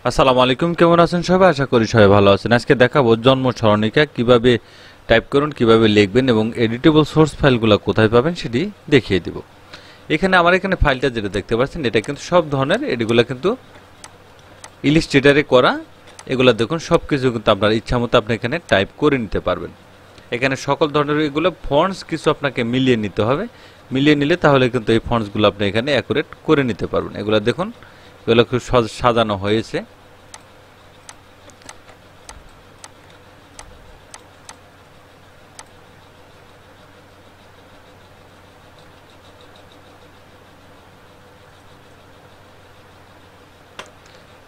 আসসালামু আলাইকুম, কেমন আছেন সবাই? আশা করি সবাই ভালো আছেন। আজকে দেখাবো জন্ম সরণিকা কিভাবে টাইপ করুন, কিভাবে লিখবেন এবং এডিটেবল সোর্স ফাইলগুলো কোথায় পাবেন সেটি দেখিয়ে দিব। এখানে আমার এখানে ফাইলটা যেটা দেখতে পাচ্ছেন এটা কিন্তু সব ধরনের, এগুলো কিন্তু ইলিস্ট্রেটরে করা। এগুলো দেখুন সব কিছু কিন্তু আপনার ইচ্ছা মতো আপনি এখানে টাইপ করে নিতে পারবেন। এখানে সকল ধরনের এগুলো ফন্টস কিছু আপনাকে মিলিয়ে নিতে হবে, মিলিয়ে নিলে তাহলে কিন্তু এই ফন্টসগুলো আপনি এখানে অ্যাকুরেট করে নিতে পারবেন। এগুলো দেখুন, এগুলো খুব সাজানো হয়েছে।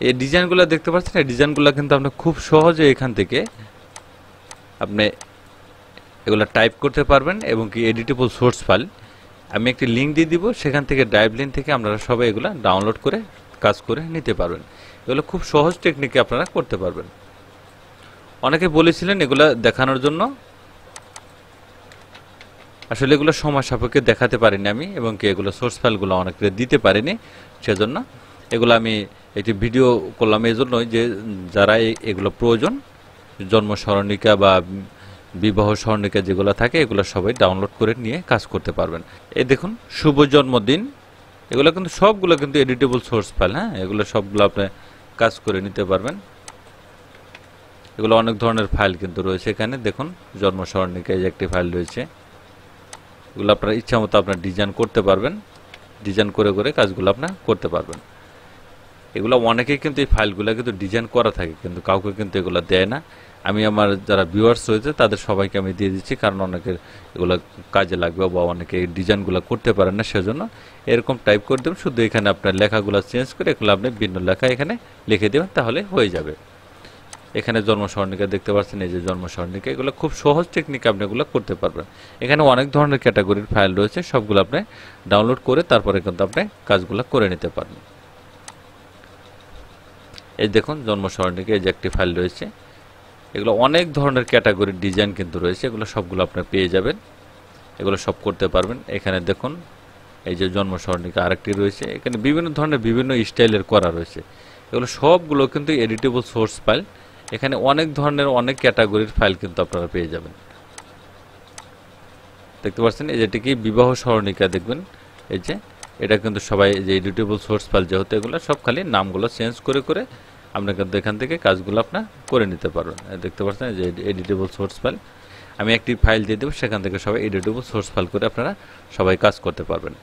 এই ডিজাইনগুলো দেখতে পাচ্ছেন, এই ডিজাইনগুলো কিন্তু আপনি খুব সহজে এখান থেকে আপনি এগুলো টাইপ করতে পারবেন এবং কি এডিটেবল সোর্স ফাইল আমি একটি লিঙ্ক দিয়ে দিব, সেখান থেকে ড্রাইভ লিঙ্ক থেকে আপনারা সবাই এগুলো ডাউনলোড করে কাজ করে নিতে পারবেন। এগুলো খুব সহজ টেকনিকে আপনারা করতে পারবেন। অনেকে বলেছিলেন এগুলো দেখানোর জন্য, আসলে এগুলো সময় সাপেক্ষে দেখাতে পারিনি আমি এবং কি এগুলো সোর্স ফাইলগুলো অনেকে দিতে পারিনি, সেজন্য এগুলো আমি একটি ভিডিও করলাম এই জন্যই যে যারা এগুলো প্রয়োজন, জন্ম সরণিকা বা বিবাহ সরণিকা যেগুলো থাকে এগুলো সবাই ডাউনলোড করে নিয়ে কাজ করতে পারবেন। এই দেখুন শুভ জন্মদিন, এগুলো কিন্তু সবগুলো কিন্তু এডিটেবল সোর্স ফাইল। হ্যাঁ, এগুলো সবগুলো আপনি কাজ করে নিতে পারবেন। এগুলো অনেক ধরনের ফাইল কিন্তু রয়েছে এখানে দেখুন, জন্ম সরণিকা এই একটি ফাইল রয়েছে। এগুলো আপনার ইচ্ছা মতো আপনার ডিজাইন করতে পারবেন, ডিজাইন করে করে কাজগুলো আপনার করতে পারবেন। এগুলো অনেকেই কিন্তু এই ফাইলগুলো কিন্তু ডিজাইন করা থাকে, কিন্তু কাউকে কিন্তু এগুলো দেয় না। আমি আমার যারা ভিউয়ার্স রয়েছে তাদের সবাইকে আমি দিয়ে দিচ্ছি, কারণ অনেকের এগুলো কাজে লাগবে বা অনেকে এই ডিজাইনগুলো করতে পারেন না, সেজন্য এরকম টাইপ করে দেবেন। শুধু এখানে আপনার লেখাগুলো চেঞ্জ করে এগুলো আপনি ভিন্ন লেখা এখানে লিখে দেবেন, তাহলে হয়ে যাবে। এখানে জন্ম সরণিকা দেখতে পাচ্ছেন, এই যে জন্ম সরণিকা, এগুলো খুব সহজ টেকনিক আপনি এগুলো করতে পারবেন। এখানে অনেক ধরনের ক্যাটাগরির ফাইল রয়েছে, সবগুলো আপনি ডাউনলোড করে তারপরে কিন্তু আপনি কাজগুলো করে নিতে পারবেন। এই দেখুন জন্ম সরণিকা এই যে একটি ফাইল রয়েছে, এগুলো অনেক ধরনের ক্যাটাগরির ডিজাইন কিন্তু রয়েছে, এগুলো সবগুলো আপনার পেয়ে যাবেন, এগুলো সব করতে পারবেন। এখানে দেখুন এই যে জন্ম সরণিকা আরেকটি রয়েছে, এখানে বিভিন্ন ধরনের বিভিন্ন স্টাইলের করা রয়েছে। এগুলো সবগুলো কিন্তু এডিটেবল সোর্স ফাইল। এখানে অনেক ধরনের অনেক ক্যাটাগরির ফাইল কিন্তু আপনারা পেয়ে যাবেন। দেখতে পাচ্ছেন এই যেটিকে বিবাহ সরণিকা, দেখবেন এই যে এটা কিন্তু সবাই যে এডিটেবল সোর্স ফাইল, যেহেতু এগুলো সব খালি নামগুলো চেঞ্জ করে করে আপনি কিন্তু এখান থেকে কাজগুলো আপনার করে নিতে পারবেন। দেখতে পাচ্ছেন যে এডিটেবল সোর্স ফাইল, আমি একটি ফাইল দিয়ে দেবো, সেখান থেকে সবাই এডিটেবল সোর্স ফাইল করে আপনারা সবাই কাজ করতে পারবেন।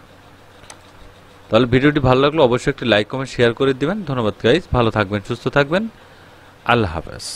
তাহলে ভিডিওটি ভালো লাগলো অবশ্যই একটি লাইক কমেন্ট শেয়ার করে দিবেন। ধন্যবাদ গাইস, ভালো থাকবেন, সুস্থ থাকবেন, আল্লাহ হাফেজ।